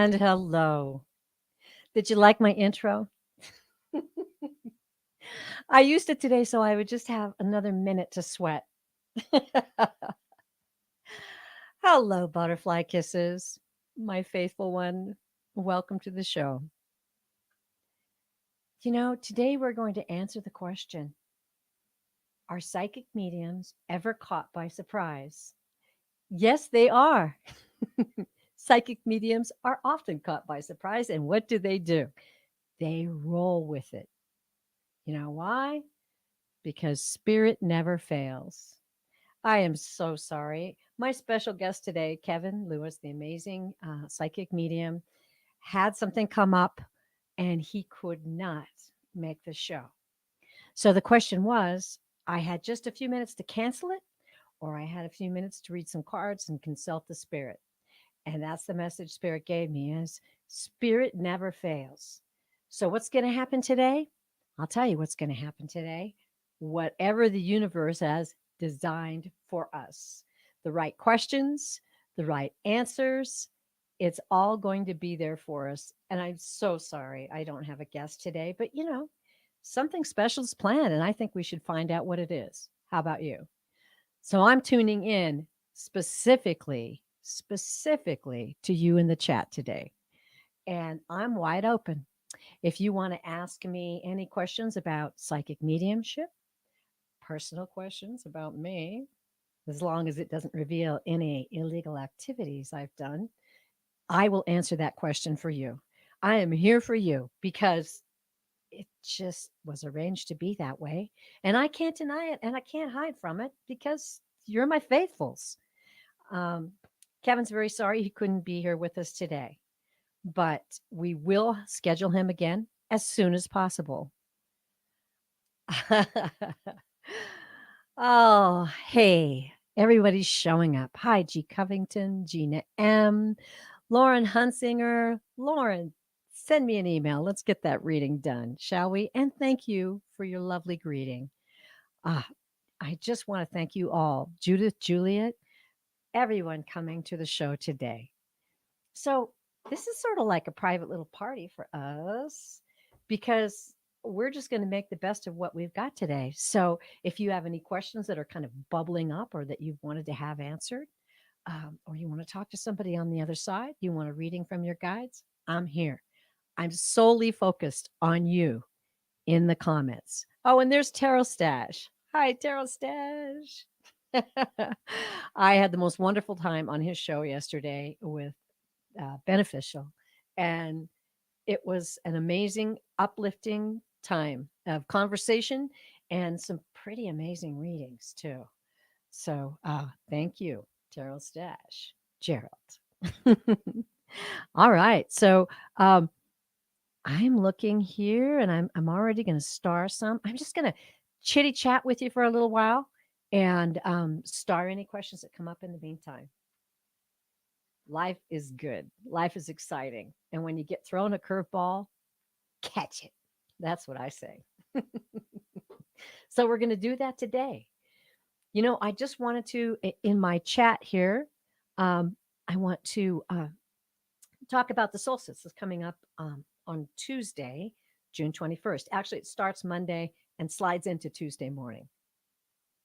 And hello. Did you like my intro? I used it today so I would just have another minute to sweat. Hello, butterfly kisses, my faithful one. Welcome to the show. Today we're going to answer the question: are psychic mediums ever caught by surprise? Yes, they are. Psychic mediums are often caught by surprise, and what do? They roll with it. You know why? Because spirit never fails. I am so sorry. My special guest today, Kevin Lewis, the amazing psychic medium, had something come up and he could not make the show. So the question was, I had just a few minutes to cancel it, or I had a few minutes to read some cards and consult the spirit. And that's the message spirit gave me is spirit never fails. So what's going to happen today? I'll tell you what's going to happen today. Whatever the universe has designed for us. The right questions, the right answers, it's all going to be there for us. And I'm so sorry I don't have a guest today, but something special is planned and I think we should find out what it is. How about you? So I'm tuning in specifically to you in the chat today. And I'm wide open. If you want to ask me any questions about psychic mediumship, personal questions about me, as long as it doesn't reveal any illegal activities I've done, I will answer that question for you. I am here for you because it just was arranged to be that way. And I can't deny it and I can't hide from it because you're my faithfuls. Um, Kevin's very sorry he couldn't be here with us today, but we will schedule him again as soon as possible. Oh, hey, everybody's showing up. Hi, G. Covington, Gina M., Lauren Hunsinger. Lauren, send me an email. Let's get that reading done, shall we? And thank you for your lovely greeting. Ah, I just want to thank you all, Judith, Juliet, everyone coming to the show today. So, this is sort of like a private little party for us because we're just going to make the best of what we've got today. So, if you have any questions that are kind of bubbling up or that you've wanted to have answered, or you want to talk to somebody on the other side, you want a reading from your guides, I'm here. I'm solely focused on you in the comments. Oh, and there's Tarot Stash. Hi, Tarot Stash. I had the most wonderful time on his show yesterday with Beneficial. And it was an amazing, uplifting time of conversation and some pretty amazing readings, too. So thank you, Gerald Stash. Gerald. All right. So I'm looking here and I'm already going to star some. I'm just going to chitty chat with you for a little while and star any questions that come up in the meantime. Life is good. Life is exciting. And when you get thrown a curveball, catch it. That's what I say. So we're going to do that today. I just wanted to, in my chat here, I want to talk about the solstice that's coming up on Tuesday, June 21st. Actually, it starts Monday and slides into Tuesday morning.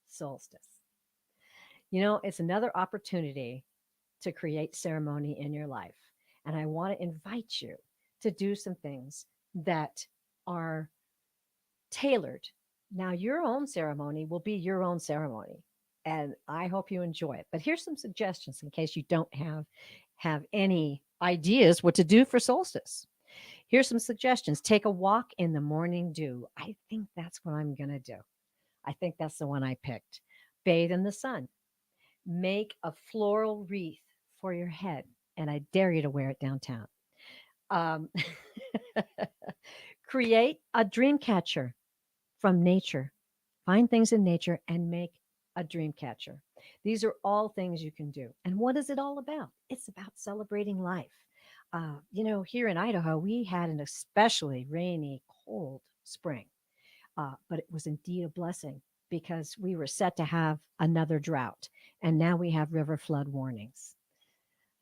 Solstice. It's another opportunity to create ceremony in your life. And I want to invite you to do some things that are tailored. Now, your own ceremony will be your own ceremony. And I hope you enjoy it. But here's some suggestions in case you don't have any ideas what to do for solstice. Here's some suggestions. Take a walk in the morning dew. I think that's what I'm going to do. I think that's the one I picked. Bathe in the sun. Make a floral wreath for your head. And I dare you to wear it downtown. Um, create a dream catcher from nature. Find things in nature and make a dream catcher. These are all things you can do. And what is it all about? It's about celebrating life. Here in Idaho, we had an especially rainy, cold spring, but it was indeed a blessing because we were set to have another drought. And now we have river flood warnings.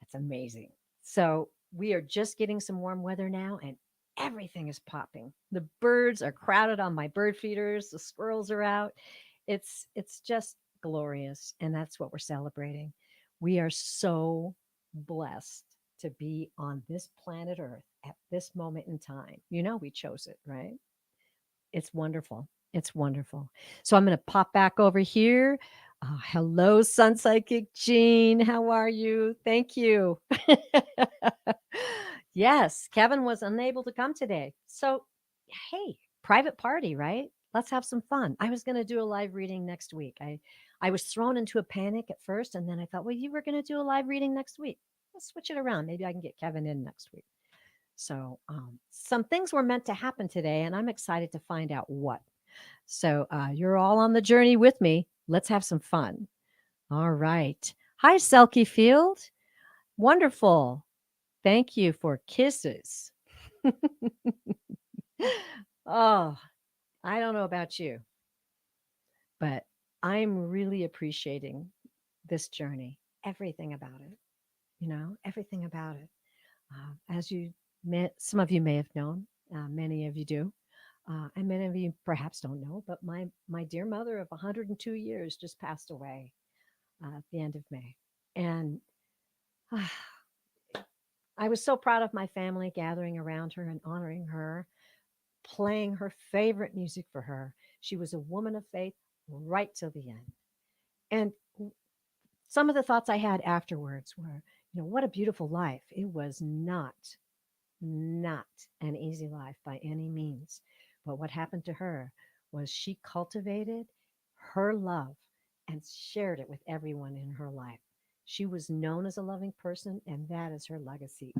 That's amazing. So We are just getting some warm weather now, and everything is popping. The birds are crowded on my bird feeders, the squirrels are out. It's just glorious, and that's what we're celebrating. We are so blessed to be on this planet Earth at this moment in time. You know, we chose it, right? It's wonderful. It's wonderful. So I'm going to pop back over here. Hello, Sun Psychic Jean. How are you? Thank you. Yes, Kevin was unable to come today. So, hey, private party, right? Let's have some fun. I was going to do a live reading next week. I was thrown into a panic at first, and then I thought, well, you were going to do a live reading next week. Let's switch it around. Maybe I can get Kevin in next week. So, some things were meant to happen today, and I'm excited to find out what. So, you're all on the journey with me. Let's have some fun. All right. Hi, Selkie Field. Wonderful. Thank you for kisses. Oh, I don't know about you, but I'm really appreciating this journey, everything about it, everything about it. As some of you may have known, many of you do, and many of you perhaps don't know, but my dear mother of 102 years just passed away at the end of May, and I was so proud of my family gathering around her and honoring her, playing her favorite music for her. She was a woman of faith right till the end. And some of the thoughts I had afterwards were, what a beautiful life. It was not an easy life by any means. But what happened to her was she cultivated her love and shared it with everyone in her life. She was known as a loving person, and that is her legacy.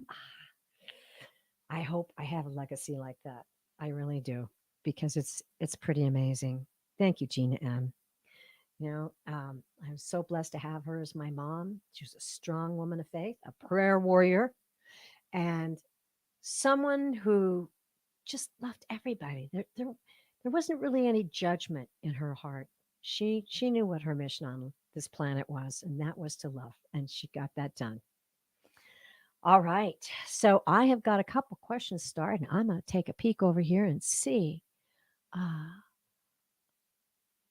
I hope I have a legacy like that. I really do, because it's pretty amazing. Thank you, Gina M. I'm so blessed to have her as my mom. She was a strong woman of faith, a prayer warrior, and someone who just loved everybody. There wasn't really any judgment in her heart. She knew what her mission on this planet was, and that was to love, and she got that done. All right. So I have got a couple questions started. I'm going to take a peek over here and see. Uh,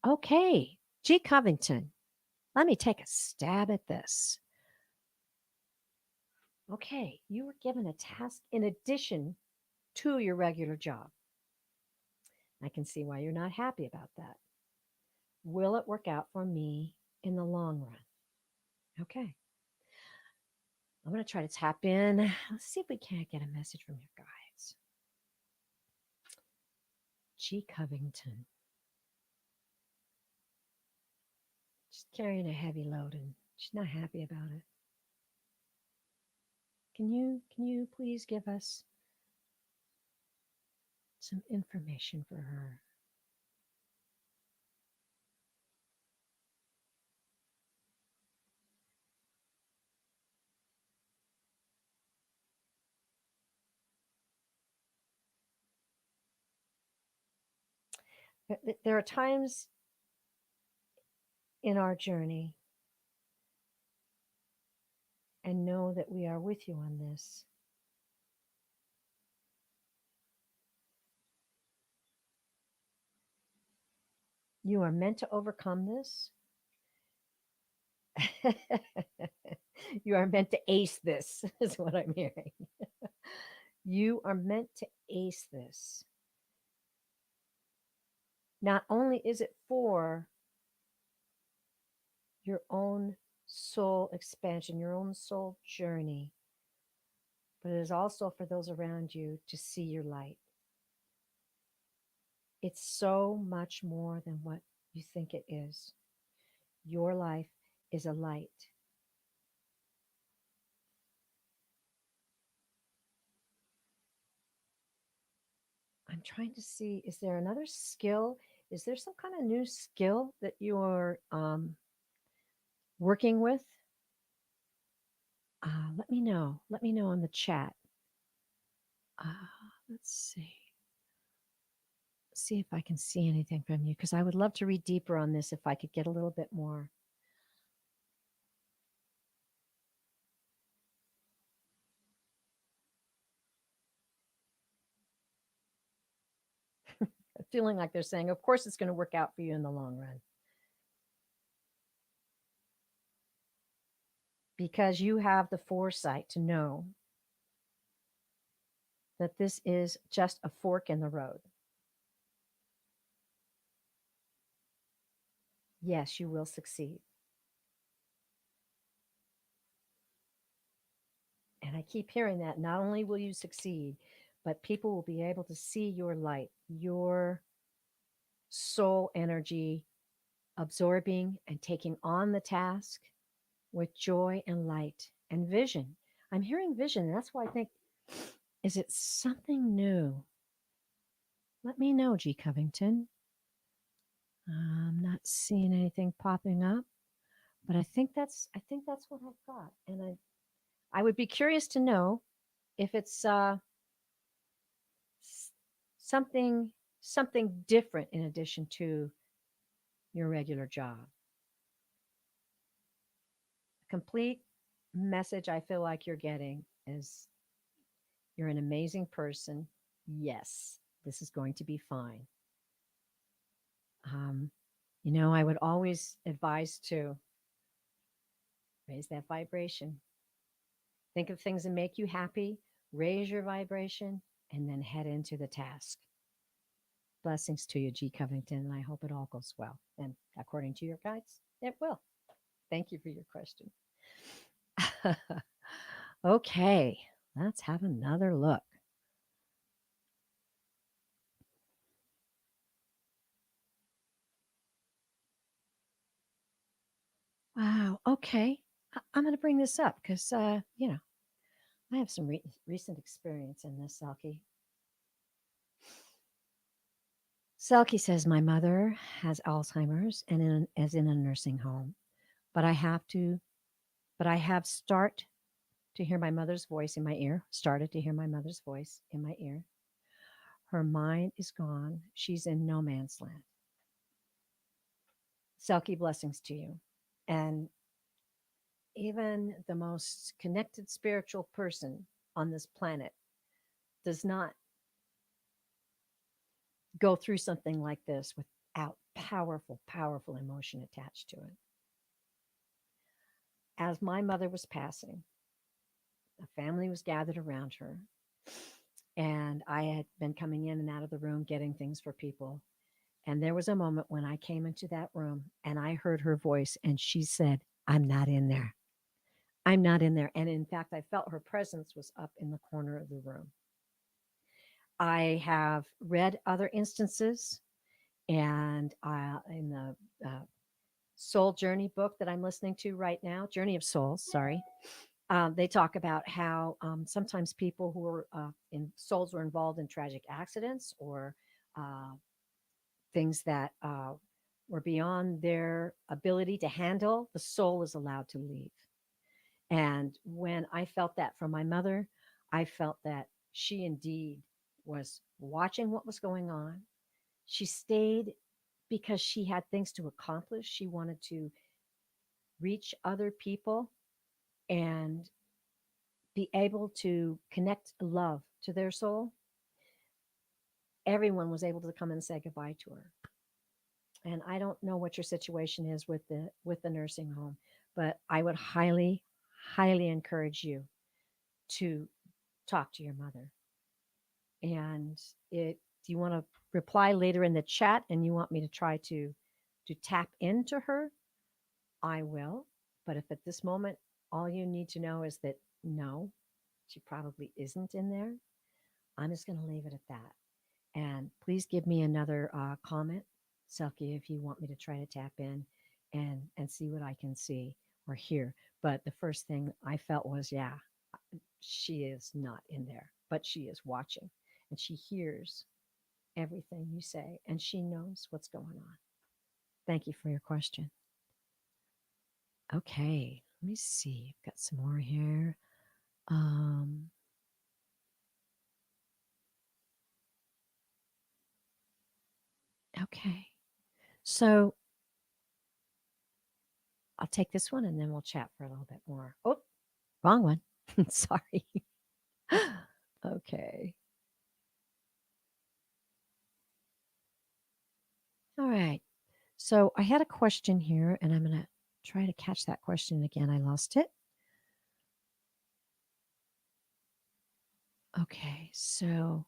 okay. G. Covington, let me take a stab at this. Okay. You were given a task in addition to your regular job. I can see why you're not happy about that. Will it work out for me in the long run? Okay. I'm going to try to tap in. Let's see if we can't get a message from your guides. G. Covington. She's carrying a heavy load and she's not happy about it. Can you please give us some information for her? There are times in our journey, and know that we are with you on this. You are meant to overcome this. You are meant to ace this, is what I'm hearing. You are meant to ace this. Not only is it for your own soul expansion, your own soul journey, but it is also for those around you to see your light. It's so much more than what you think it is. Your life is a light. I'm trying to see, is there another skill? Is there some kind of new skill that you're working with? Let me know. Let me know in the chat. Let's see. See if I can see anything from you, because I would love to read deeper on this if I could get a little bit more. feeling like they're saying, of course, it's going to work out for you in the long run because you have the foresight to know that this is just a fork in the road. Yes, you will succeed. And I keep hearing that not only will you succeed, but people will be able to see your light, your soul energy absorbing and taking on the task with joy and light and vision. I'm hearing vision. And that's why I think, is it something new? Let me know, G. Covington. I'm not seeing anything popping up, but I think that's what I've got. And I would be curious to know if it's s- something something different in addition to your regular job. A complete message I feel like you're getting is you're an amazing person. Yes, this is going to be fine. Um, I would always advise to raise that vibration. Think of things that make you happy, raise your vibration, and then head into the task. Blessings to you, G. Covington, and I hope it all goes well. And according to your guides, it will. Thank you for your question. Okay, let's have another look. Wow. Okay. I'm going to bring this up because, I have some recent experience in this, Selkie. Selkie says, my mother has Alzheimer's and is in a nursing home, but I have to hear my mother's voice in my ear, started to hear my mother's voice in my ear. Her mind is gone. She's in no man's land. Selkie, blessings to you. And even the most connected spiritual person on this planet does not go through something like this without powerful, powerful emotion attached to it. As my mother was passing, a family was gathered around her, and I had been coming in and out of the room getting things for people. And there was a moment when I came into that room and I heard her voice, and she said, I'm not in there. I'm not in there. And in fact, I felt her presence was up in the corner of the room. I have read other instances, and in the Soul Journey book that I'm listening to right now, Journey of Souls, sorry, they talk about how sometimes people who are in souls were involved in tragic accidents or uh, things that were beyond their ability to handle, the soul is allowed to leave. And when I felt that from my mother, I felt that she indeed was watching what was going on. She stayed because she had things to accomplish. She wanted to reach other people and be able to connect love to their soul. Everyone was able to come and say goodbye to her. And I don't know what your situation is with the nursing home, but I would highly, highly encourage you to talk to your mother. And do you want to reply later in the chat and you want me to try to tap into her? I will. But if at this moment all you need to know is that no, she probably isn't in there, I'm just going to leave it at that. And please give me another comment, Selkie, if you want me to try to tap in and see what I can see or hear. But the first thing I felt was, yeah, she is not in there, but she is watching and she hears everything you say and she knows what's going on. Thank you for your question. Okay, let me see. I've got some more here. Um, okay, so I'll take this one and then we'll chat for a little bit more. Oh, wrong one. Sorry. Okay. All right. So I had a question here, and I'm going to try to catch that question again. I lost it. Okay. So,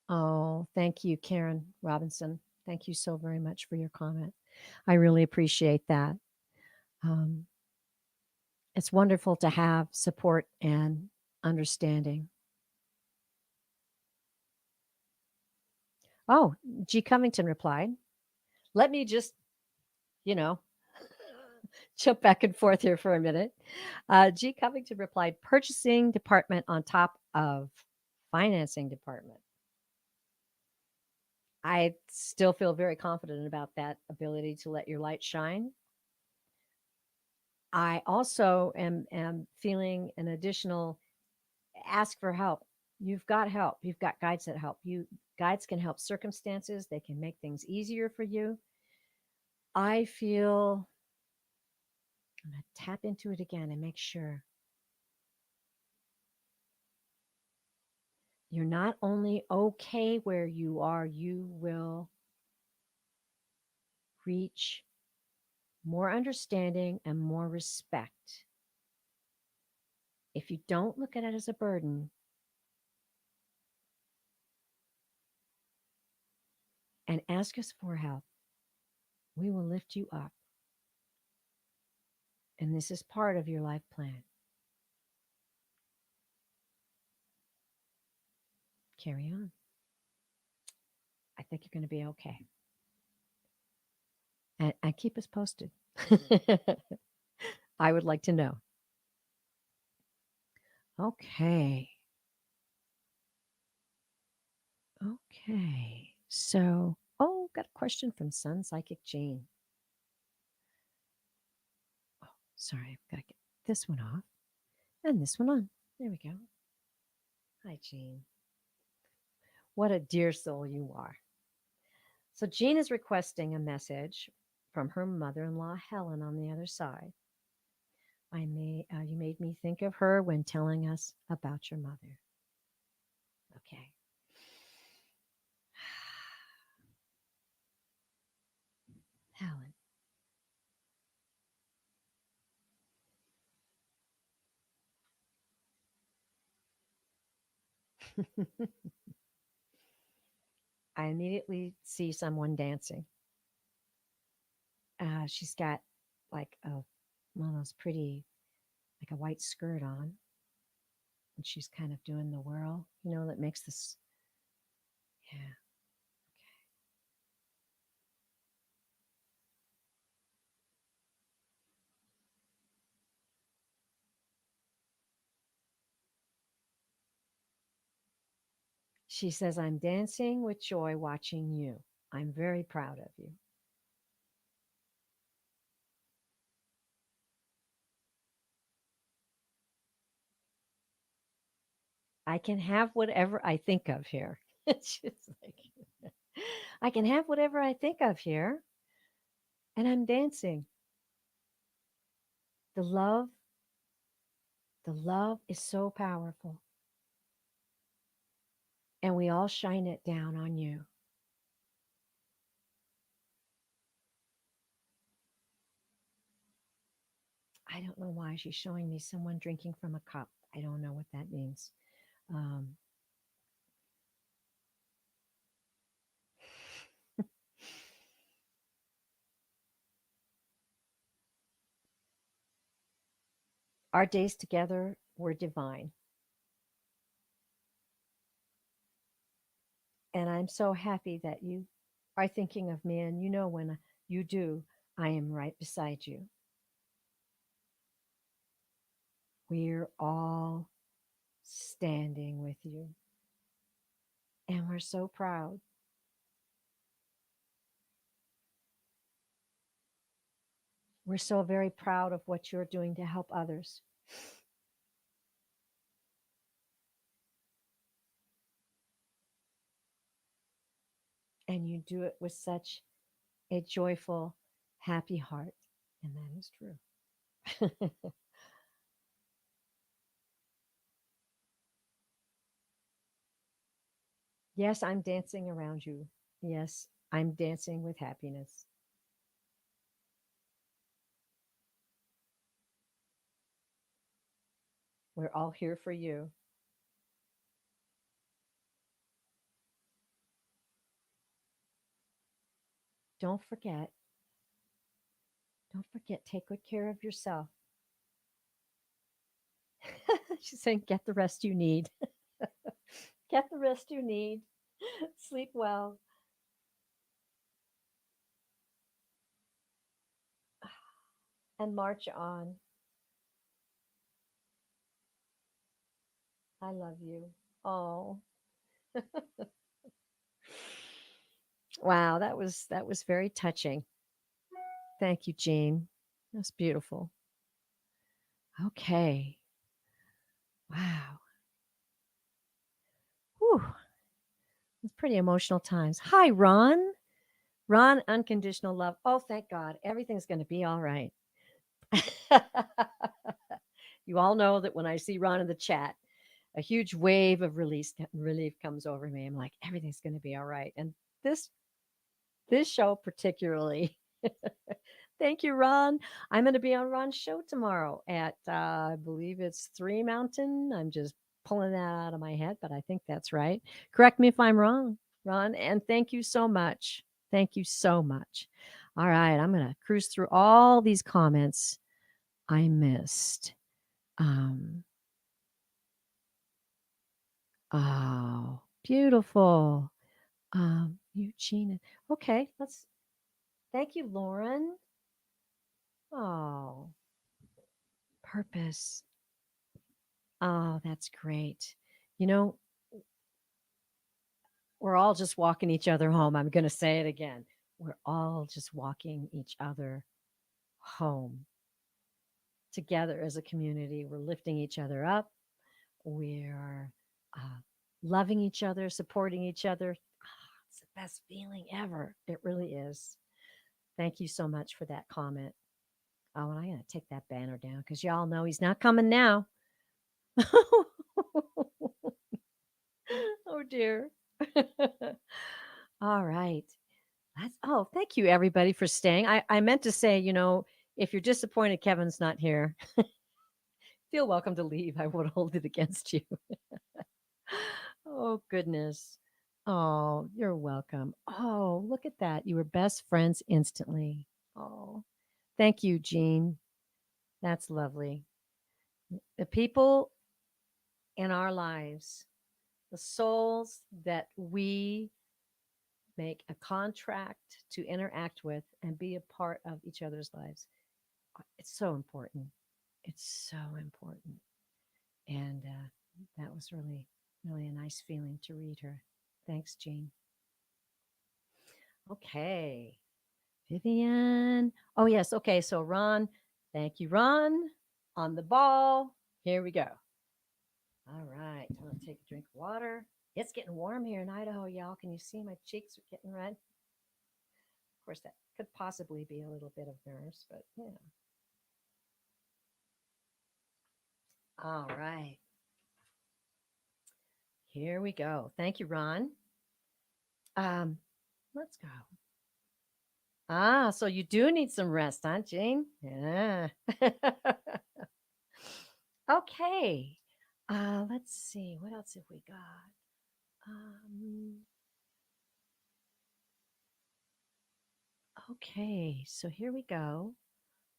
oh, thank you, Karen Robinson. Thank you so very much for your comment. I really appreciate that. Um, it's wonderful to have support and understanding. Oh, G. Covington replied, let me just, you know, jump back and forth here for a minute. G. Covington replied, purchasing department on top of financing department. I still feel very confident about that ability to let your light shine. I also am feeling an additional ask for help. You've got help. You've got guides that help you. Guides can help circumstances. They can make things easier for you. I feel I'm going to tap into it again and make sure you're not only okay where you are, you will reach more understanding and more respect. If you don't look at it as a burden and ask us for help, we will lift you up. And this is part of your life plan. Carry on. I think you're going to be okay. And keep us posted. I would like to know. Okay. Okay. So, oh, got a question from Sun Psychic Jane. Oh, sorry. I've got to get this one off and this one on. There we go. Hi, Jean. What a dear soul you are. So, Jean is requesting a message from her mother in law, Helen, on the other side. You made me think of her when telling us about your mother. Okay. Helen. I immediately see someone dancing. She's got like one of those pretty, like a white skirt on, and she's kind of doing the whirl, that makes this, yeah. She says, I'm dancing with joy watching you. I'm very proud of you. I can have whatever I think of here. It's just like, I can have whatever I think of here, and I'm dancing. The love, the love is so powerful, and we all shine it down on you. I don't know why she's showing me someone drinking from a cup. I don't know what that means. Um, our days together were divine. And I'm so happy that you are thinking of me. And when you do, I am right beside you. We're all standing with you. And we're so proud. We're so very proud of what you're doing to help others. And you do it with such a joyful, happy heart. And that is true. Yes, I'm dancing around you. Yes, I'm dancing with happiness. We're all here for you. Don't forget, don't forget, take good care of yourself. She's saying, get the rest you need. Get the rest you need. Sleep well. And march on. I love you. Oh, wow, that was very touching. Thank you, Jean. That's beautiful. Okay. Wow. Whew. It's pretty emotional times. Hi, Ron. Ron, unconditional love. Oh, thank God. Everything's going to be all right. You all know that when I see Ron in the chat, a huge wave of relief comes over me. I'm like, everything's going to be all right. And this this show particularly. Thank you, Ron. I'm going to be on Ron's show tomorrow at I believe it's 3 Mountain. I'm just pulling that out of my head, but I think that's right. Correct me if I'm wrong, Ron. And thank you so much. Thank you so much. All right, I'm going to cruise through all these comments I missed. Um, oh, beautiful. Eugene. Okay, let's. Thank you, Lauren. Oh, purpose. Oh, that's great. You know, we're all just walking each other home. I'm going to say it again. We're all just walking each other home together as a community. We're lifting each other up. We're loving each other, supporting each other. It's the best feeling ever. It really is. Thank you so much for that comment. Oh, and I got to take that banner down because y'all know he's not coming now. Oh, dear. All right. Thank you everybody for staying. I meant to say, if you're disappointed Kevin's not here, feel welcome to leave. I won't hold it against you. Oh, goodness. Oh, you're welcome. Oh, look at that. You were best friends instantly. Oh, thank you, Jean. That's lovely. The people in our lives, the souls that we make a contract to interact with and be a part of each other's lives. It's so important. It's so important. And that was really, really a nice feeling to read her. Thanks, Jean. Okay. Vivian. Oh, yes. Okay. So, Ron, thank you, Ron. On the ball. Here we go. All right. I'm going to take a drink of water. It's getting warm here in Idaho, y'all. Can you see my cheeks are getting red? Of course, that could possibly be a little bit of nerves, but yeah. All right. Here we go. Thank you, Ron. Um, let's go. So you do need some rest, huh, Jane? Yeah. Okay. Let's see. What else have we got? Um, okay. So here we go.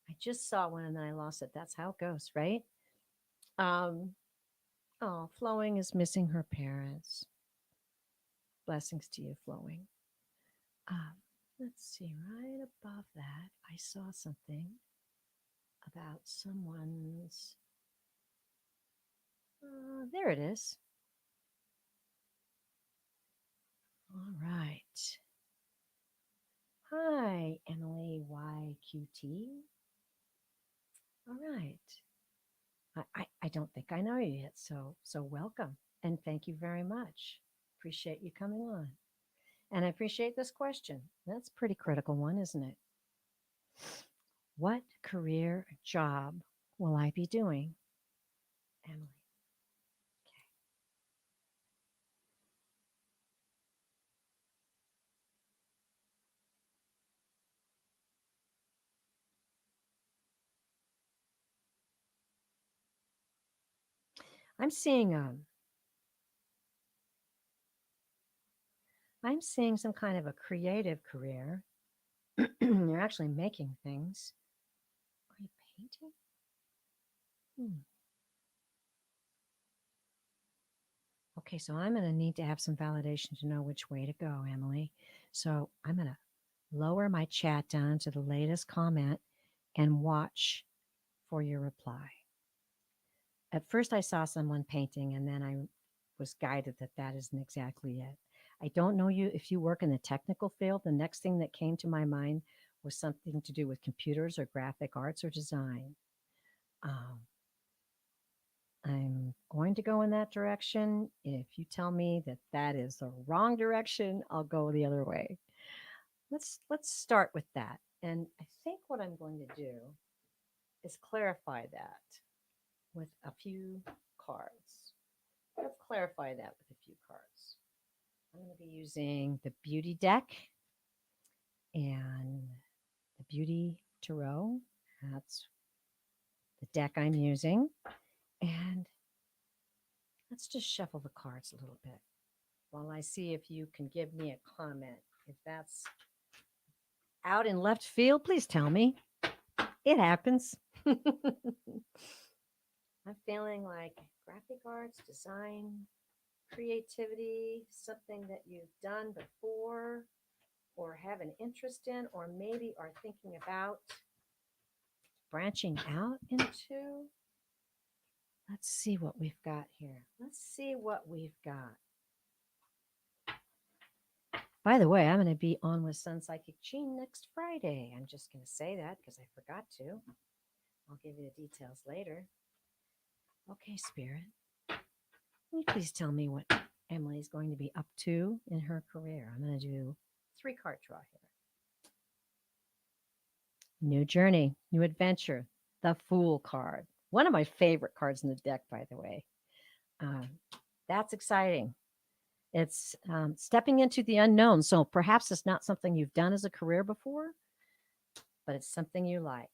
I just saw one and then I lost it. That's how it goes, right? Um, Flowing is missing her parents. Blessings to you, Flowing. Um, let's see. Right above that, I saw something about someone's. There it is. All right. Hi, Emily YQT. All right. I don't think I know you yet, so welcome and thank you very much. Appreciate you coming on. And I appreciate this question. That's a pretty critical one, isn't it? What career job will I be doing? Emily. Okay. I'm seeing I'm seeing some kind of a creative career. You're actually making things. Are you painting? Hmm. Okay, so I'm going to need to have some validation to know which way to go, Emily. So I'm going to lower my chat down to the latest comment and watch for your reply. At first, I saw someone painting, and then I was guided that that isn't exactly it. I don't know you if you work in the technical field. The next thing that came to my mind was something to do with computers or graphic arts or design. Um, I'm going to go in that direction. If you tell me that that is the wrong direction, I'll go the other way. Let's start with that. And I think what I'm going to do is clarify that with a few cards. Let's clarify that with a few cards. I'm going to be using the Beauty deck and the Beauty Tarot. That's the deck I'm using. And let's just shuffle the cards a little bit while I see if you can give me a comment. If that's out in left field, please tell me. It happens. I'm feeling like graphic arts, design, creativity, something that you've done before or have an interest in, or maybe are thinking about branching out into. Let's see what we've got here. Let's see what we've got. By the way, I'm going to be on with Sun Psychic Jean next Friday. I'm just going to say that because I forgot to. I'll give you the details later. Okay, Spirit. Will you please tell me what Emily's going to be up to in her career? I'm going to do 3-card draw here. New journey, new adventure, the Fool card. One of my favorite cards in the deck, by the way. Um, that's exciting. It's stepping into the unknown. So perhaps it's not something you've done as a career before, but it's something you like.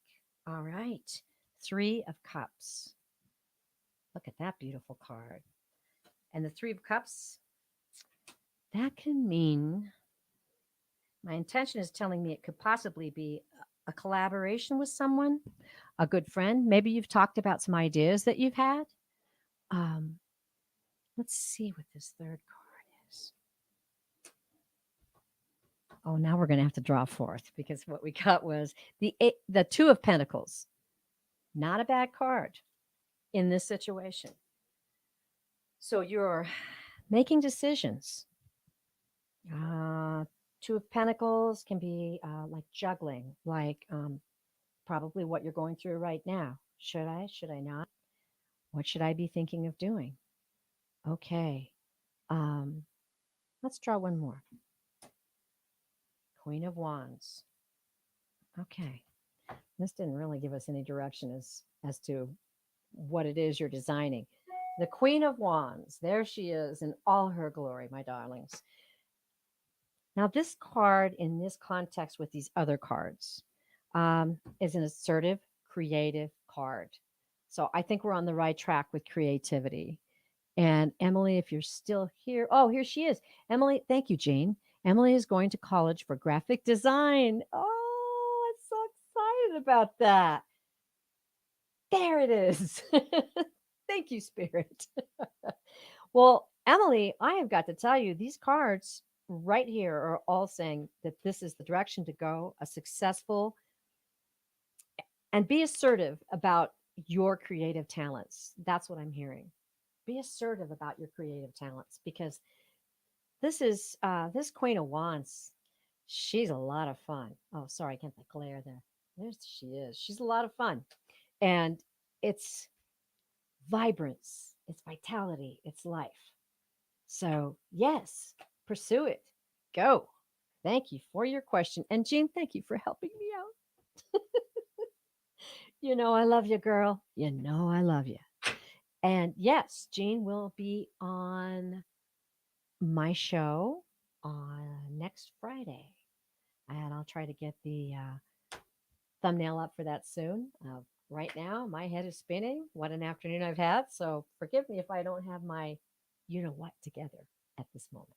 All right. 3 of Cups. Look at that beautiful card. And the 3 of Cups, that can mean my intention is telling me it could possibly be a collaboration with someone, a good friend. Maybe you've talked about some ideas that you've had. Um, let's see what this 3rd card is. Oh, now we're going to have to draw 4th because what we got was the 2 of Pentacles. Not a bad card in this situation. So you're making decisions. 2 of Pentacles can be like juggling, like probably what you're going through right now. Should I? Should I not? What should I be thinking of doing? Okay. Let's draw one more. Queen of Wands. Okay. This didn't really give us any direction as to what it is you're designing. The Queen of Wands. There she is in all her glory, my darlings. Now, this card in this context with these other cards is an assertive, creative card. So I think we're on the right track with creativity. And Emily, if you're still here, oh, here she is. Emily, thank you, Jane. Emily is going to college for graphic design. Oh, I'm so excited about that. There it is. Thank you, Spirit. Well, Emily, I have got to tell you, these cards right here are all saying that this is the direction to go, a successful, and be assertive about your creative talents. That's what I'm hearing. Be assertive about your creative talents because this is this Queen of Wands. She's a lot of fun. Oh, sorry, I can't glare there. There she is. She's a lot of fun, and it's vibrance, it's vitality, it's life. So yes, pursue it. Go. Thank you for your question, and Jean, thank you for helping me out. You know I love you, girl. You know I love you. And yes, Jean will be on my show on next Friday. And I'll try to get the thumbnail up for that soon. Right now, my head is spinning. What an afternoon I've had. So forgive me if I don't have my you know what together at this moment.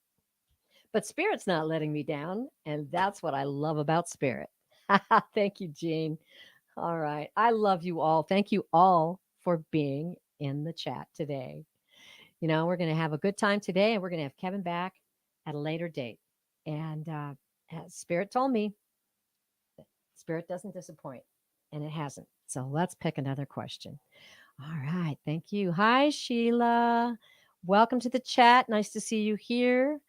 But Spirit's not letting me down. And that's what I love about Spirit. Thank you, Jean. All right. I love you all. Thank you all for being in the chat today. We're going to have a good time today, and we're going to have Kevin back at a later date. And as Spirit told me, Spirit doesn't disappoint, and it hasn't. So let's pick another question. All right. Thank you. Hi, Sheila. Welcome to the chat. Nice to see you here.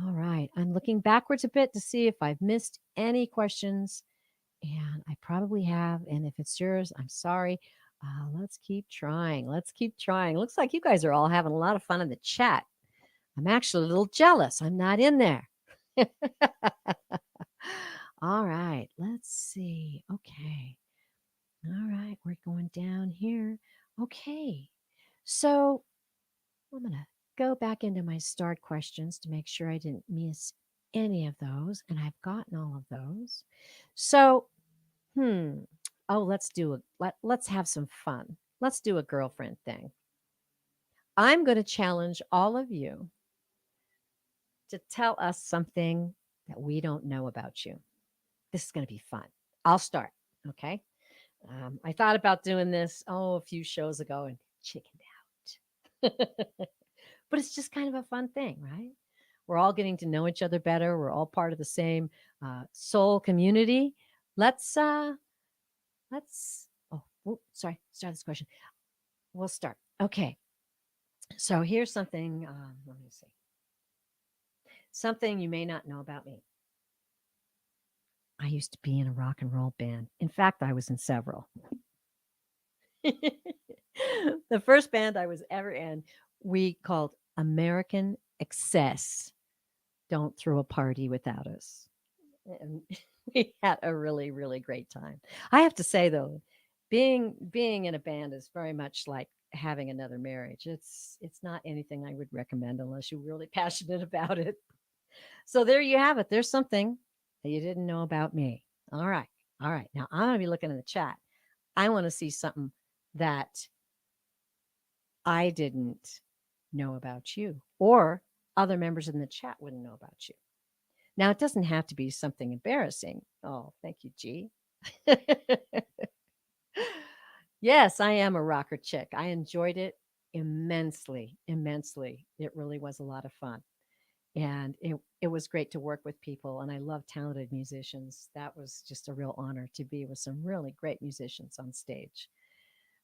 All right. I'm looking backwards a bit to see if I've missed any questions. And I probably have. And if it's yours, I'm sorry. Let's keep trying. Let's keep trying. Looks like you guys are all having a lot of fun in the chat. I'm actually a little jealous. I'm not in there. All right. Let's see. Okay. All right. We're going down here. Okay. So I'm going to go back into my start questions to make sure I didn't miss any of those. And I've gotten all of those. So, hmm. Oh, let's have some fun. Let's do a girlfriend thing. I'm going to challenge all of you to tell us something that we don't know about you. This is going to be fun. I'll start. Okay. I thought about doing this, a few shows ago and chickened out. But it's just kind of a fun thing, right? We're all getting to know each other better. We're all part of the same soul community. Let's, uh, sorry, start this question. We'll start. Okay. So here's something, let me see. Something you may not know about me. I used to be in a rock and roll band. In fact, I was in several. The first band I was ever in, we called American Excess. Don't throw a party without us. And we had a really, really great time. I have to say though, being in a band is very much like having another marriage. It's not anything I would recommend unless you're really passionate about it. So there you have it. There's something that you didn't know about me. All right. All right. Now I'm going to be looking in the chat. I want to see something that I didn't know about you or other members in the chat wouldn't know about you. Now, it doesn't have to be something embarrassing. Oh, thank you, G. Yes, I am a rocker chick. I enjoyed it immensely, immensely. It really was a lot of fun. And it was great to work with people. And I love talented musicians. That was just a real honor to be with some really great musicians on stage.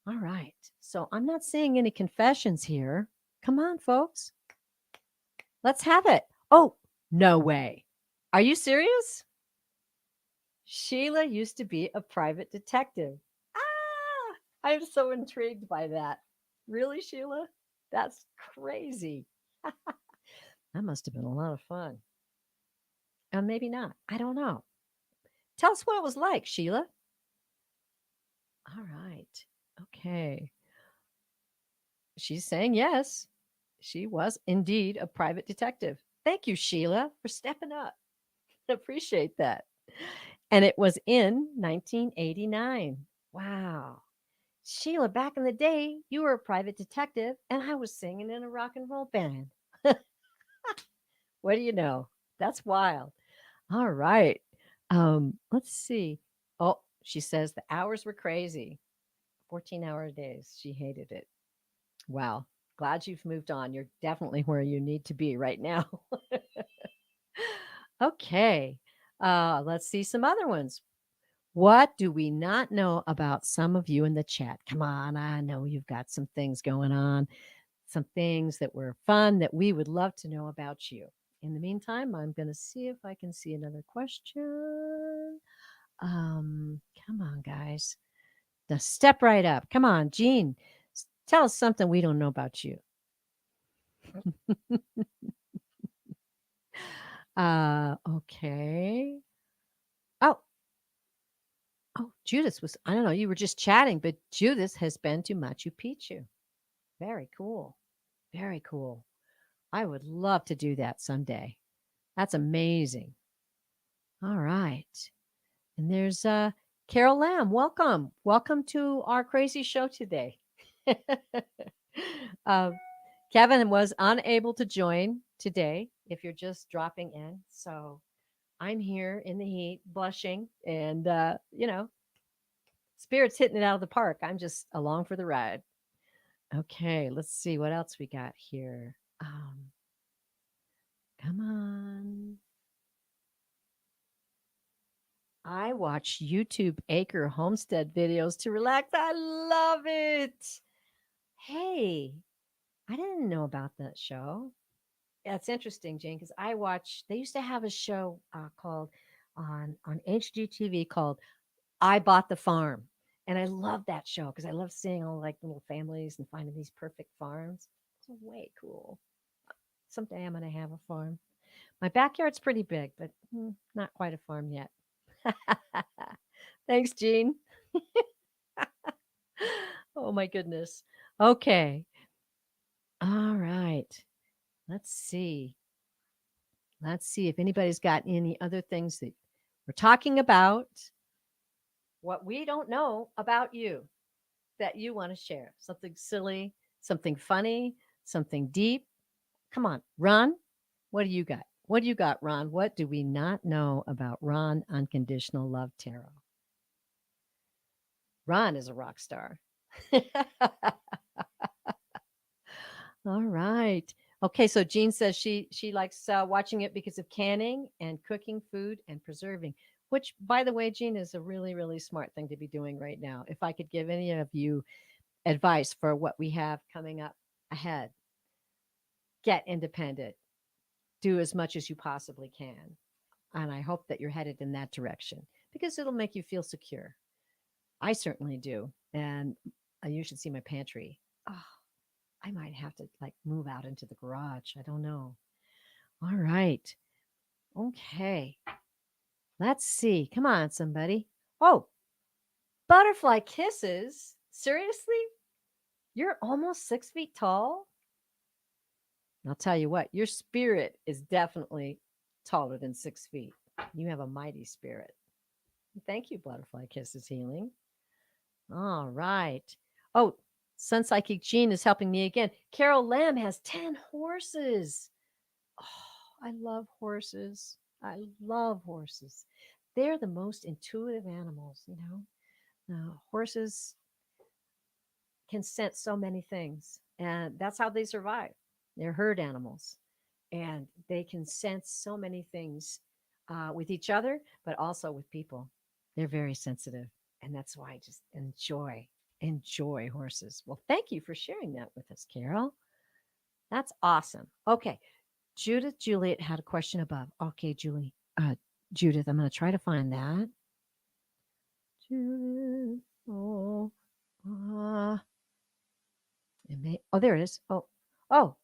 All right. So I'm not seeing any confessions here. Come on, folks. Let's have it. Oh, no way. Are you serious? Sheila used to be a private detective. Ah, I'm so intrigued by that. Really, Sheila? That's crazy. That must have been a lot of fun. And maybe not. I don't know. Tell us what it was like, Sheila. All right. Okay. She's saying yes. She was indeed a private detective. Thank you, Sheila, for stepping up. Appreciate that. And it was in 1989. Wow. Sheila, back in the day, you were a private detective, and I was singing in a rock and roll band. What do you know? That's wild. All right. Let's see. Oh, she says the hours were crazy. 14-hour days. She hated it. Wow. Glad you've moved on. You're definitely where you need to be right now. Okay. Let's see some other ones. What do we not know about some of you in the chat? Come on, I know you've got some things going on, some things that were fun that we would love to know about you. In the meantime, I'm going to see if I can see another question. Come on, guys. Now step right up. Come on, Jean. Tell us something we don't know about you. Okay. Oh, Judith was, I don't know, you were just chatting, but Judith has been to Machu Picchu. Very cool. Very cool. I would love to do that someday. That's amazing. All right. And there's Carol Lamb, welcome. Welcome to our crazy show today. um, Kevin was unable to join today if you're just dropping in. So I'm here in the heat, blushing, and, spirits hitting it out of the park. I'm just along for the ride. Okay, let's see what else we got here. Come on. I watch YouTube acre homestead videos to relax. I love it. Hey, I didn't know about that show. That's interesting, Jane, because I watch. They used to have a show called on HGTV called "I Bought the Farm," and I love that show because I love seeing all like little families and finding these perfect farms. It's way cool. Someday I'm gonna have a farm. My backyard's pretty big, but not quite a farm yet. Thanks, Jean. Oh my goodness. Okay. All right. Let's see. Let's see if anybody's got any other things that we're talking about, what we don't know about you that you want to share. Something silly, something funny, something deep. Come on, Ron. What do you got? What do you got, Ron? What do we not know about Ron Unconditional Love Tarot? Ron is a rock star. All right. Okay, so Jean says she likes watching it because of canning and cooking food and preserving. Which, by the way, Jean, is a really smart thing to be doing right now. If I could give any of you advice for what we have coming up ahead, get independent. Do as much as you possibly can. And I hope that you're headed in that direction because it'll make you feel secure. I certainly do. And you should see my pantry. Oh, I might have to like move out into the garage. I don't know. All right. Okay. Let's see. Come on, somebody. Oh, butterfly kisses. Seriously? You're almost 6 feet tall? I'll tell you what, your spirit is definitely taller than 6 feet. You have a mighty spirit. Thank you, Butterfly Kisses Healing. All right. Oh, Sun Psychic Jean is helping me again. Carol Lamb has 10 horses. Oh, I love horses. I love horses. They're the most intuitive animals, you know. Horses can sense so many things, and that's how they survive. They're herd animals, and they can sense so many things with each other, but also with people. They're very sensitive, and that's why I just enjoy horses. Well, thank you for sharing that with us, Carol. That's awesome. Okay, Judith Juliet had a question above. Okay, Judith, I'm going to try to find that. Judith, uh, there it is. Oh,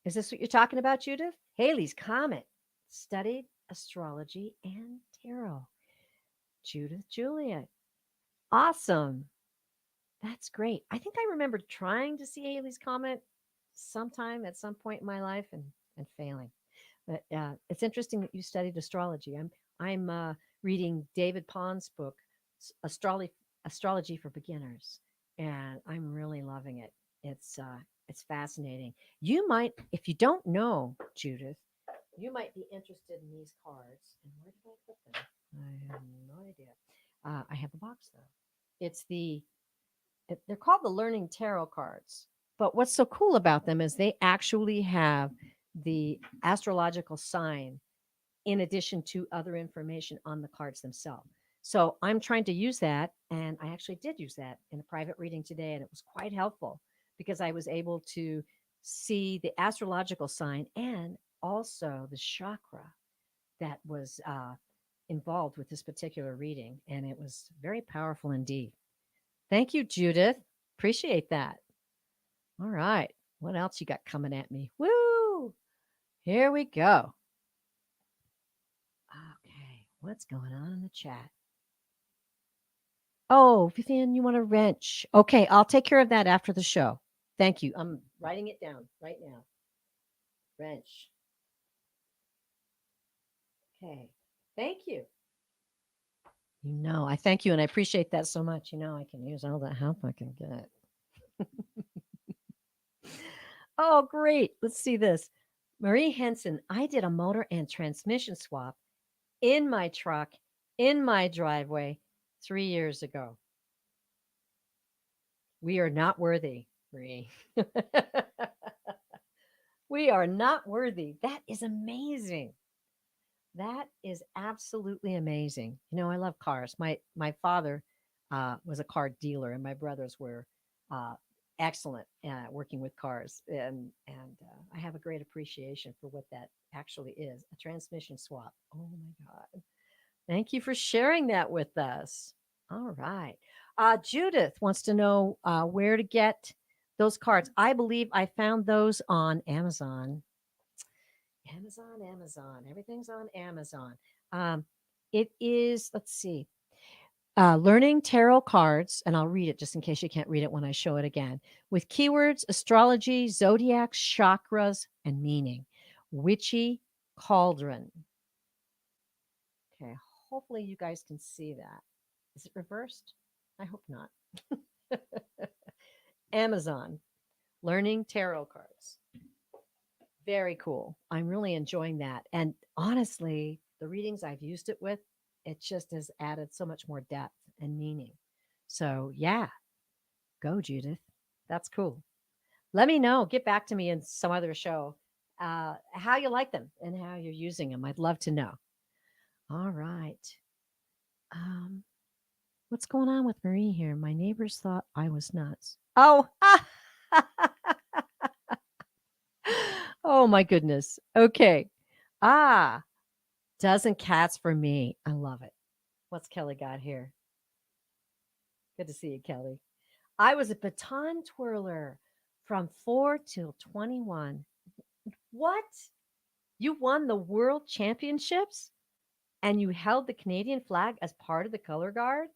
is this what you're talking about, Judith? Haley's Comet studied astrology and tarot. Judith Juliet. Awesome. That's great. I think I remember trying to see Haley's Comet sometime at some point in my life and failing. But it's interesting that you studied astrology. I'm reading David Pond's book, Astrology for Beginners, and I'm really loving it. It's fascinating. You might, if you don't know, Judith, you might be interested in these cards. And where did I put them? I have no idea. I have a box though. It's they're called the Learning Tarot cards. But what's so cool about them is they actually have the astrological sign in addition to other information on the cards themselves. So I'm trying to use that, and I actually did use that in a private reading today, and it was quite helpful because I was able to see the astrological sign and also the chakra that was involved with this particular reading, and it was very powerful indeed. Thank you, Judith. Appreciate that. All right. What else you got coming at me? Woo! Here we go. Okay. What's going on in the chat? Oh, Vivian, you want a wrench? Okay. I'll take care of that after the show. Thank you. I'm writing it down right now. Wrench. Okay. Thank you. I thank you and I appreciate that so much. I can use all the help I can get. Oh, great. Let's see this. Marie Henson, I did a motor and transmission swap in my truck, in my driveway 3 years ago. We are not worthy, Marie. We are not worthy. That is amazing. That is absolutely amazing. I love cars. My father was a car dealer, and my brothers were uh, excellent at working with cars, and I have a great appreciation for what that actually is, a transmission swap. Oh my God! Thank you for sharing that with us. All right, Judith wants to know where to get those cards. I believe I found those on Amazon. Amazon. Everything's on Amazon. Um, it is, let's see, learning tarot cards, and I'll read it just in case you can't read it when I show it again, with keywords, astrology, zodiac, chakras, and meaning. Witchy Cauldron. Okay, hopefully you guys can see that. Is it reversed? I hope not. Amazon, learning tarot cards. Very cool. I'm really enjoying that. And honestly, the readings I've used it with, it just has added so much more depth and meaning. So, yeah, go, Judith. That's cool. Let me know. Get back to me in some other show how you like them and how you're using them. I'd love to know. All right. Um, what's going on with Marie here? My neighbors thought I was nuts. Oh, oh my goodness. Okay. Ah, dozen cats for me. I love it. What's Kelly got here? Good to see you, Kelly. I was a baton twirler from 4 till 21. What? You won the world championships and you held the Canadian flag as part of the color guard?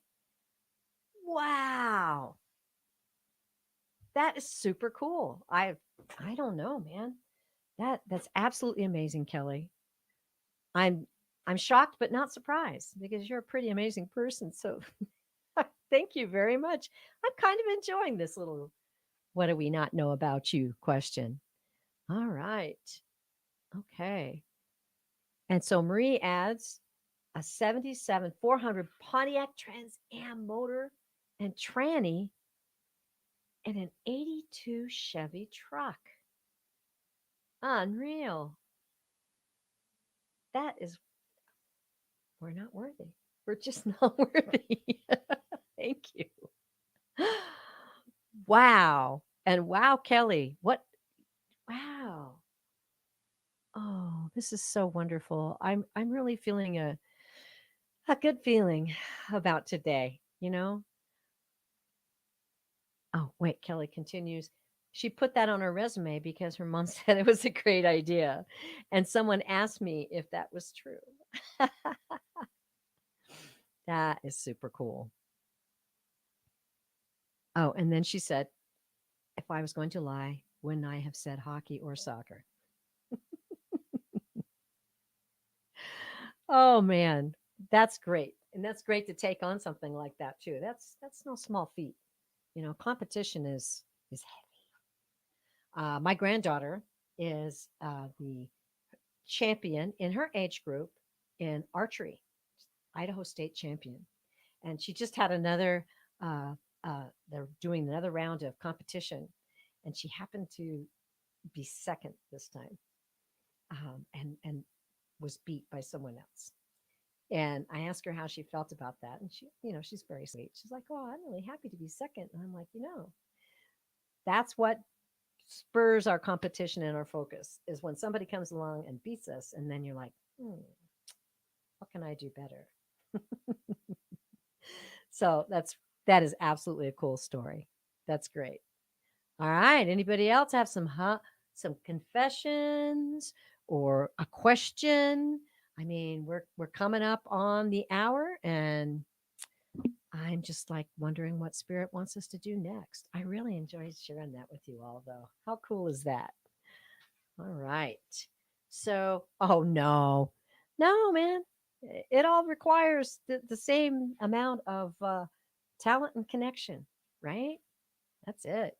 Wow. That is super cool. I don't know, man. That's absolutely amazing, Kelly. I'm I'm shocked but not surprised because you're a pretty amazing person. So thank you very much. I'm kind of enjoying this little what do we not know about you question. All right. Okay. And so Marie adds a 77 400 Pontiac Trans Am motor and tranny and an 82 Chevy truck. Unreal. That is, we're not worthy. We're just not worthy. Thank you. Wow. And wow, Kelly. What? Wow. Oh, this is so wonderful. I'm really feeling a good feeling about today. Oh, wait, Kelly continues. She put that on her resume because her mom said it was a great idea. And someone asked me if that was true. That is super cool. Oh, and then she said, if I was going to lie, wouldn't I have said hockey or soccer? Oh man, that's great. And that's great to take on something like that too. That's no small feat. Competition is heavy. My granddaughter is the champion in her age group in archery, Idaho State champion. And she just had uh, they're doing another round of competition. And she happened to be second this time and was beat by someone else. And I asked her how she felt about that. And she's very sweet. She's like, oh, I'm really happy to be second. And I'm like, that's what spurs our competition and our focus is when somebody comes along and beats us. And then you're like, what can I do better? So that is absolutely a cool story. That's great. All right. Anybody else have some confessions or a question? I mean, we're coming up on the hour, and I'm just like wondering what spirit wants us to do next. I really enjoyed sharing that with you all, though. How cool is that? All right. So, oh no, no, man. It all requires the same amount of talent and connection, right? That's it.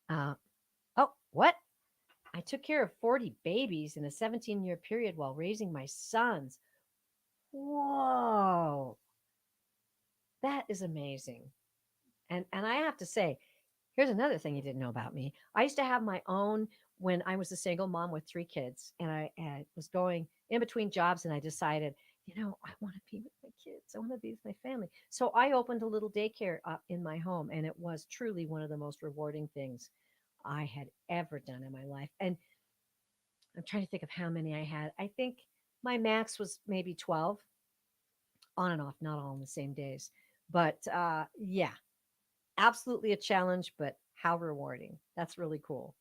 Uh, oh, what? I took care of 40 babies in a 17-year period while raising my sons. Whoa, that is amazing. And I have to say, here's another thing you didn't know about me. I used to have my own when I was a single mom with three kids, and I was going in between jobs, and I decided, I want to be with my kids. I want to be with my family. So I opened a little daycare in my home, and it was truly one of the most rewarding things I had ever done in my life. And I'm trying to think of how many I had. I think my max was maybe 12, on and off, not all on the same days. But yeah, absolutely a challenge, but how rewarding. That's really cool.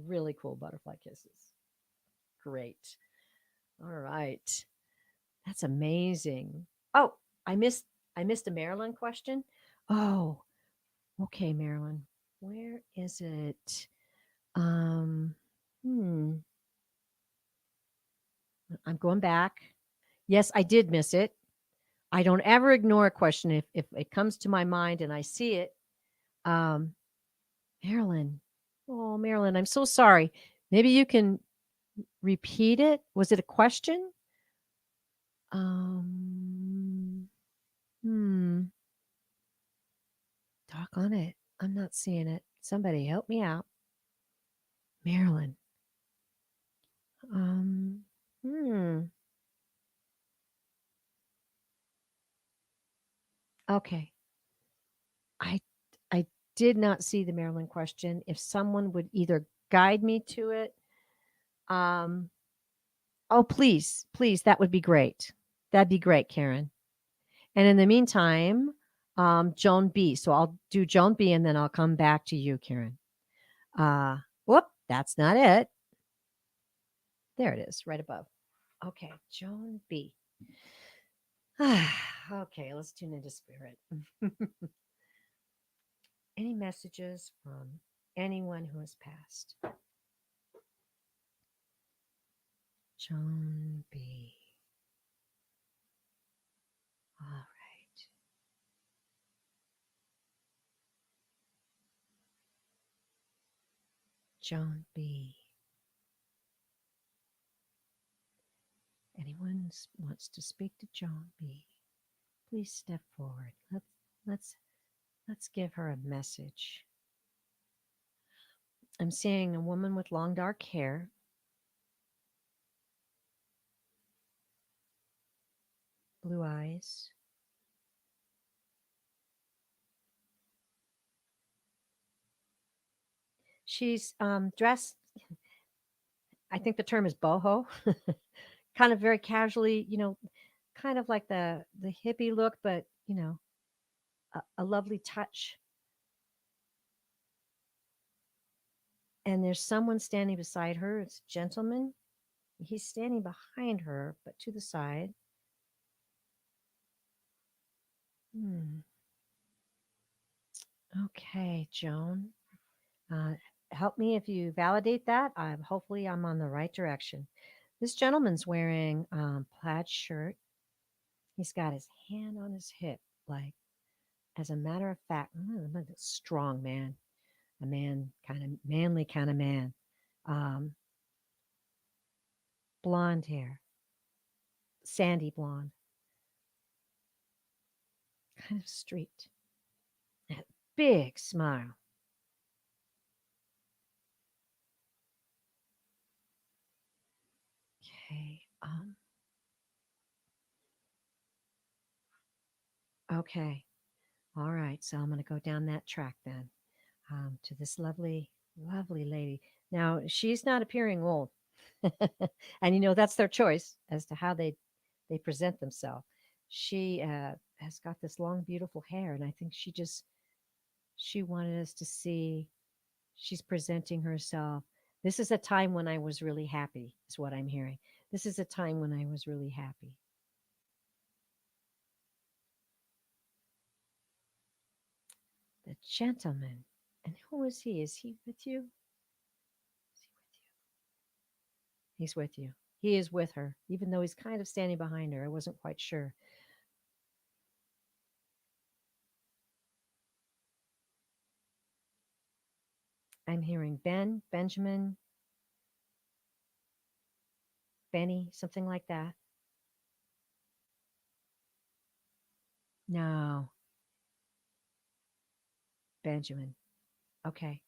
Really cool butterfly kisses. Great. All right. That's amazing. Oh, I missed I missed a Maryland question. Oh, okay, Maryland. Where is it? Um hmm, I'm going back. Yes, I did miss it. I don't ever ignore a question if it comes to my mind and I see it. Um Marilyn. Oh, Marilyn, I'm so sorry. Maybe you can repeat it. Was it a question? Um, hmm. Talk on it. I'm not seeing it. Somebody help me out. Marilyn. Um, hmm. Okay. I I did not see the Marilyn question. If someone would either guide me to it, um, oh please, please, that would be great. That'd be great, Karen. And in the meantime, Joan B. So I'll do Joan B and then I'll come back to you, Karen. Whoop, that's not it. There it is, right above. Okay, Joan B. Okay, let's tune into spirit. Any messages from anyone who has passed? Joan B. All right. Joan B. Anyone wants to speak to Joan B. Please step forward. Let's let's give her a message. I'm seeing a woman with long dark hair, blue eyes. She's dressed, I think the term is boho, kind of very casually, kind of like the hippie look, but a lovely touch. And there's someone standing beside her. It's a gentleman. He's standing behind her, but to the side. Hmm. Okay, Joan. Uh, Help me if you validate that. Hopefully, I'm on the right direction. This gentleman's wearing plaid shirt. He's got his hand on his hip, like as a matter of fact, a strong man, a man kind of manly kind of man. Um, Blonde hair, sandy blonde, kind of street. That big smile. Okay. Okay. All right. So I'm going to go down that track then to this lovely, lovely lady. Now, she's not appearing old. And that's their choice as to how they present themselves. She has got this long, beautiful hair, and I think she wanted us to see she's presenting herself. This is a time when I was really happy, is what I'm hearing. This is a time when I was really happy. The gentleman. And who is he? Is he with you? Is he with you? He's with you. He is with her, even though he's kind of standing behind her. I wasn't quite sure. I'm hearing Ben, Benjamin, Benny, something like that. No, Benjamin. Okay.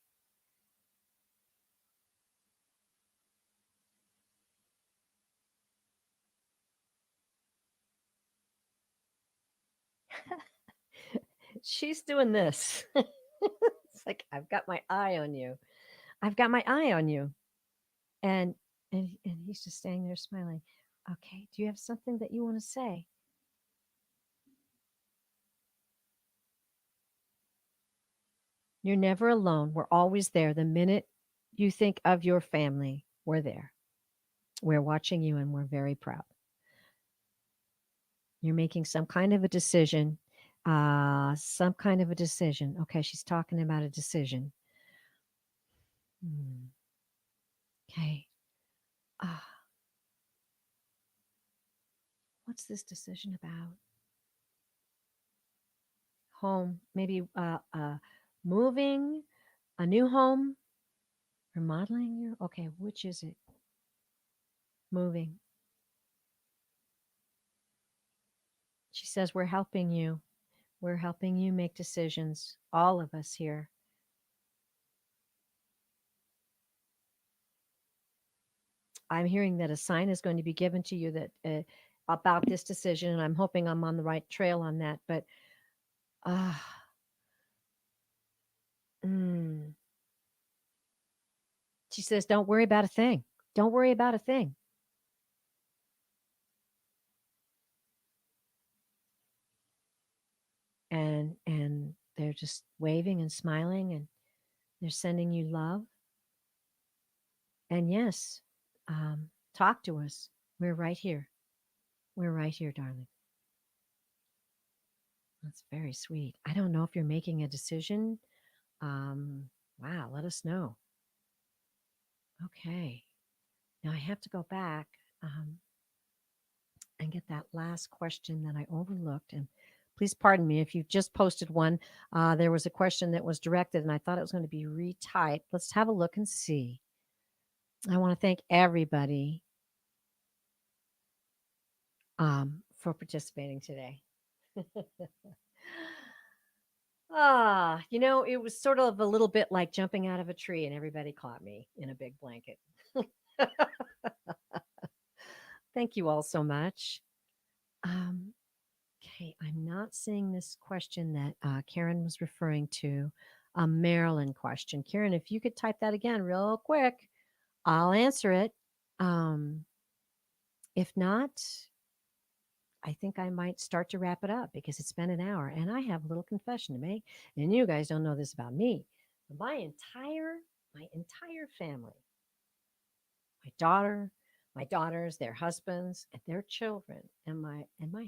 She's doing this. It's like, I've got my eye on you. I've got my eye on you. And and he's just standing there smiling. Okay, do you have something that you want to say? You're never alone. We're always there. The minute you think of your family, we're there. We're watching you and we're very proud. You're making some kind of a decision. Some kind of a decision. Okay, she's talking about a decision. Hmm, okay. Ah, what's this decision about? Home, maybe moving, a new home, remodeling your. Okay, which is it? Moving. She says, we're helping you. We're helping you make decisions. All of us here. I'm hearing that a sign is going to be given to you that about this decision, and I'm hoping I'm on the right trail on that. But uh, mm, she says, don't worry about a thing. Don't worry about a thing. And they're just waving and smiling, and they're sending you love. And yes, talk to us. We're right here. We're right here, darling. That's very sweet. I don't know if you're making a decision. Um, wow, let us know. Okay. Now I have to go back and get that last question that I overlooked. And please pardon me if you just posted one. There was a question that was directed, and I thought it was going to be retyped. Let's have a look and see. I want to thank everybody for participating today. It was sort of a little bit like jumping out of a tree, and everybody caught me in a big blanket. Thank you all so much. Um, okay, I'm not seeing this question that Karen was referring to, a Maryland question. Karen, if you could type that again real quick, I'll answer it. Um, if not, I think I might start to wrap it up because it's been an hour and I have a little confession to make. And you guys don't know this about me. My entire family, my daughter, my daughters, their husbands, and their children, and my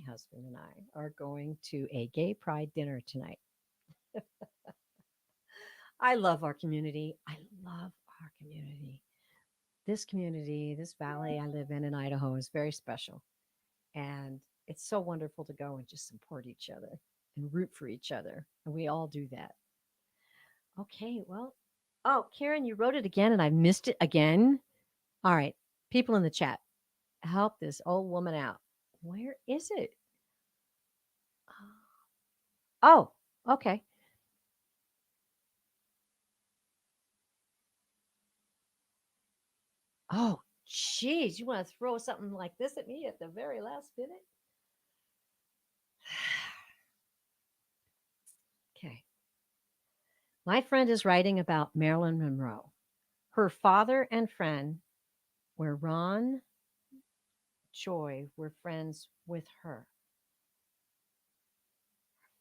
husband and I are going to a gay pride dinner tonight. I love our community. I love our community. This community, this valley I live in Idaho is very special. And it's so wonderful to go and just support each other and root for each other. And we all do that. Okay, well, oh, Karen, you wrote it again and I missed it again. All right, people in the chat, help this old woman out. Where is it? Oh, okay. Oh, geez, you want to throw something like this at me at the very last minute? Okay. My friend is writing about Marilyn Monroe. Her father and friend were Ron Joy were friends with her.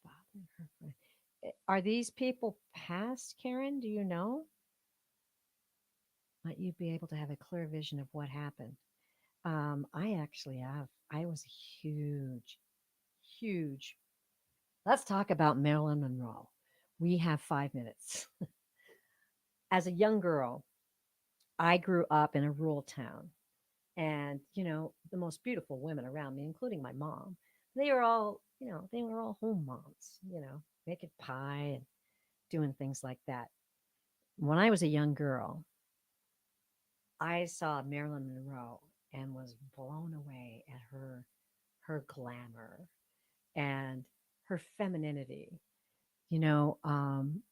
Father, her friend. Are these people past, Karen? Do you know? Might you be able to have a clear vision of what happened? I actually have. I was huge, huge. Let's talk about Marilyn Monroe. We have 5 minutes. As a young girl, I grew up in a rural town. And, the most beautiful women around me, including my mom, they were all, they were all home moms, making pie and doing things like that. When I was a young girl, I saw Marilyn Monroe and was blown away at her glamour and her femininity. You know, um,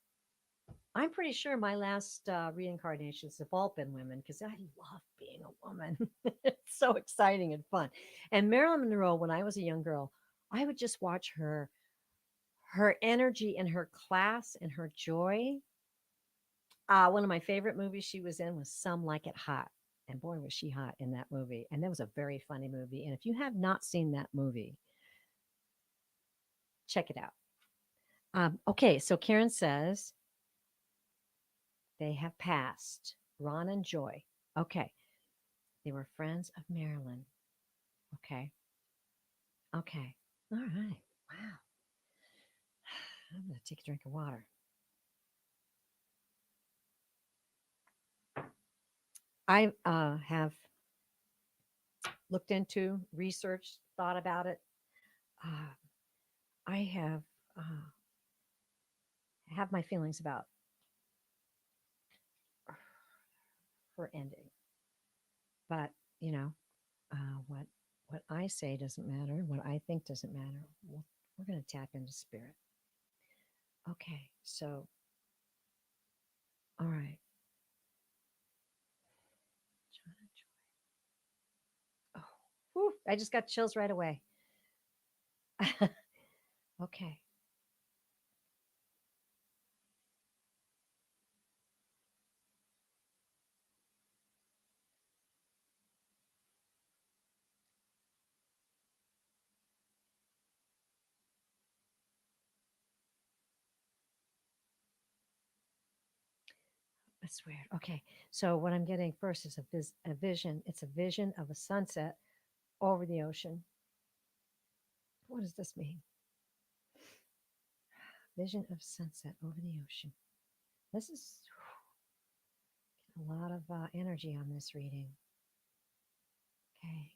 I'm pretty sure my last reincarnations have all been women because I love being a woman. It's so exciting and fun. And Marilyn Monroe, when I was a young girl, I would just watch her energy and her class and her joy. One of my favorite movies she was in was Some Like It Hot. And boy, was she hot in that movie. And that was a very funny movie. And if you have not seen that movie, check it out. Okay, so Karen says they have passed. Ron and Joy. Okay, they were friends of Marilyn. Okay, okay. All right. Wow. I'm going to take a drink of water. I have looked into, researched, thought about it. Uh, I have my feelings about her ending, but you know, what I say doesn't matter. What I think doesn't matter. We're going to tap into spirit. Okay, so all right. Oh, whew, I just got chills right away. Okay, that's weird. Okay, so what I'm getting first is a vision. It's a vision of a sunset over the ocean. What does this mean? Vision of sunset over the ocean. This is a lot of energy on this reading. Okay.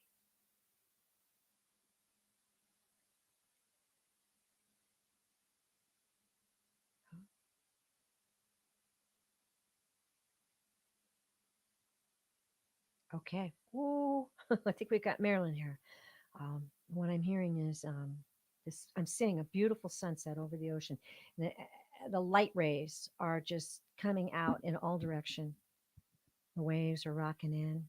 Okay. Ooh, I think we've got Marilyn here. What I'm hearing is this. I'm seeing a beautiful sunset over the ocean. The light rays are just coming out in all direction. The waves are rocking in.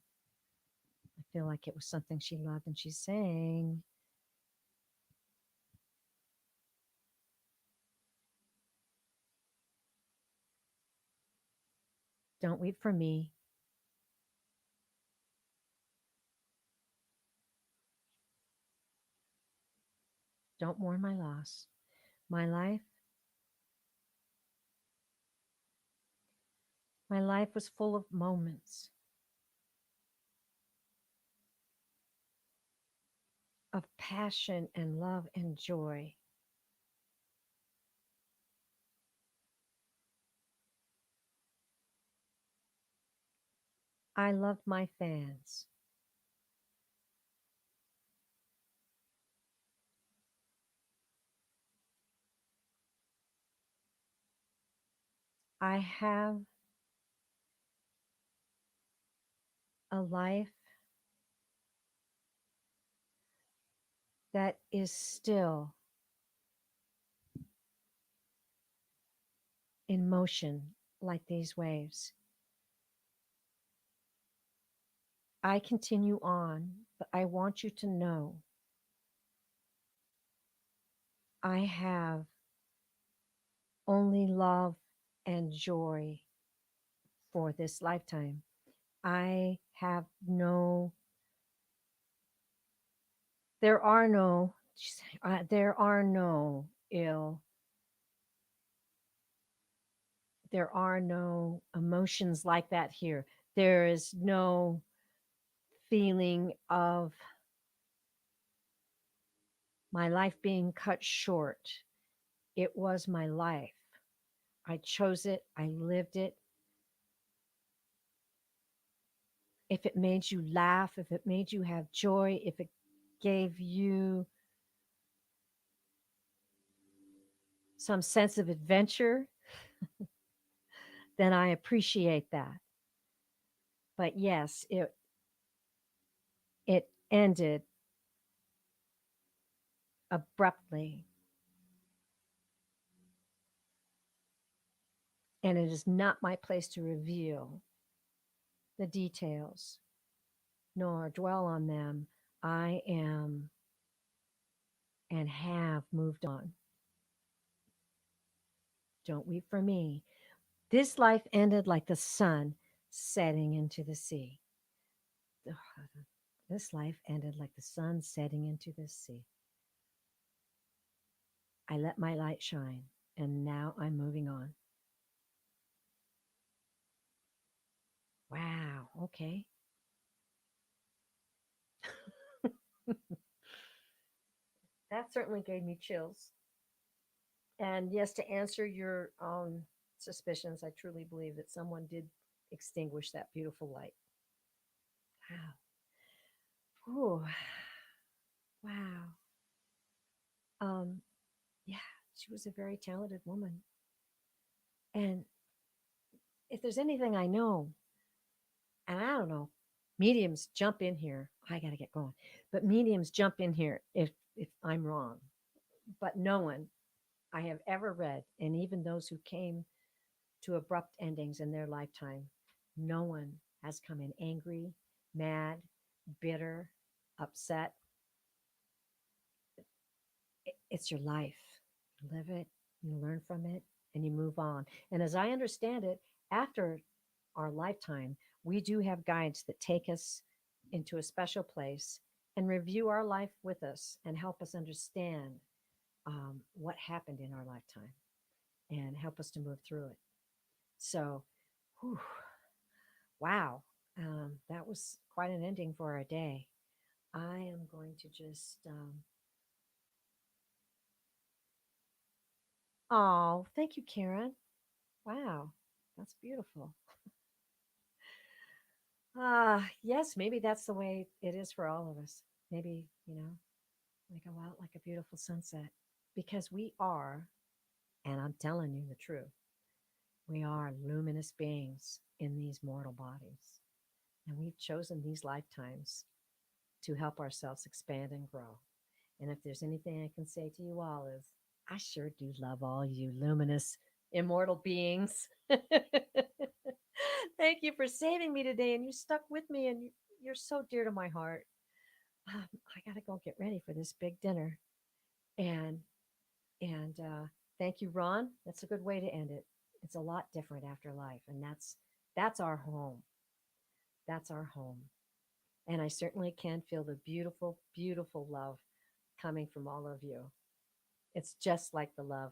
I feel like it was something she loved, and she's saying, "Don't weep for me. Don't mourn my loss. My my life was full of moments of passion and love and joy. I loved my fans. I have a life that is still in motion like these waves. I continue on, but I want you to know I have only love and joy for this lifetime. I have no, there are no, there are no ill, there are no emotions like that here. There is no feeling of my life being cut short. It was my life. I chose it, I lived it, if it made you laugh, if it made you have joy, if it gave you some sense of adventure, then I appreciate that. But yes, it ended abruptly, and it is not my place to reveal the details nor dwell on them. I am and have moved on. Don't weep for me. This life ended like the sun setting into the sea. This life ended like the sun setting into the sea. I let my light shine, and now I'm moving on. Wow. Okay. That certainly gave me chills. And yes, to answer your suspicions, I truly believe that someone did extinguish that beautiful light. Wow. Ooh, wow. Um, yeah, she was a very talented woman. And if there's anything I know, and I don't know, mediums jump in here. I got to get going. But mediums jump in here if I'm wrong. But no one I have ever read, and even those who came to abrupt endings in their lifetime, no one has come in angry, mad, bitter, upset. It's your life. You live it, you learn from it, and you move on. And as I understand it, after our lifetime, we do have guides that take us into a special place and review our life with us and help us understand what happened in our lifetime and help us to move through it. So, whew, wow, that was quite an ending for our day. I am going to just, oh, thank you, Karen. Wow, that's beautiful. Yes, maybe that's the way it is for all of us. Maybe, we go out like a beautiful sunset because we are, and I'm telling you the truth, we are luminous beings in these mortal bodies. And we've chosen these lifetimes to help ourselves expand and grow. And if there's anything I can say to you all is, I sure do love all you luminous, immortal beings. Thank you for saving me today. And you stuck with me, and you're so dear to my heart. I got to go get ready for this big dinner. And and thank you, Ron. That's a good way to end it. It's a lot different after life, and that's our home. That's our home. And I certainly can feel the beautiful, beautiful love coming from all of you. It's just like the love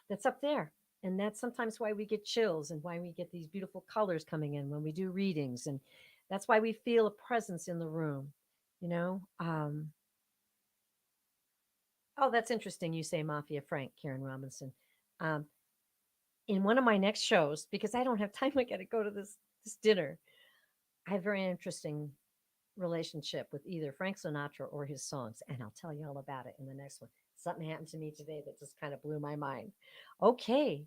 that's up there. And that's sometimes why we get chills and why we get these beautiful colors coming in when we do readings. And that's why we feel a presence in the room, you know? Oh, that's interesting. You say Mafia Frank, Karen Robinson. Um, in one of my next shows, because I don't have time, I got to go to this dinner. I have a very interesting relationship with either Frank Sinatra or his songs, and I'll tell you all about it in the next one. Something happened to me today that just kind of blew my mind. Okay,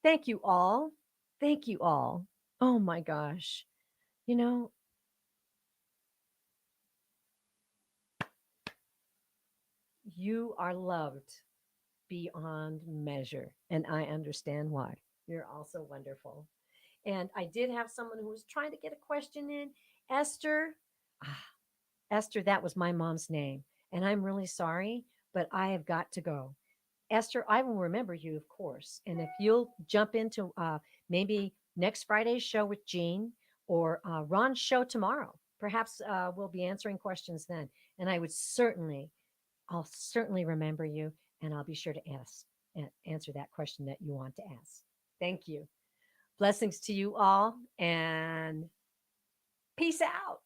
thank you all. Thank you all. Oh my gosh. You know, you are loved beyond measure, and I understand why. You're also wonderful. And I did have someone who was trying to get a question in. Esther. Ah, Esther, that was my mom's name. And I'm really sorry, but I have got to go. Esther, I will remember you, of course. And if you'll jump into maybe next Friday's show with Jean or Ron's show tomorrow, perhaps we'll be answering questions then. And I'll certainly remember you, and I'll be sure to answer that question that you want to ask. Thank you. Blessings to you all, and peace out.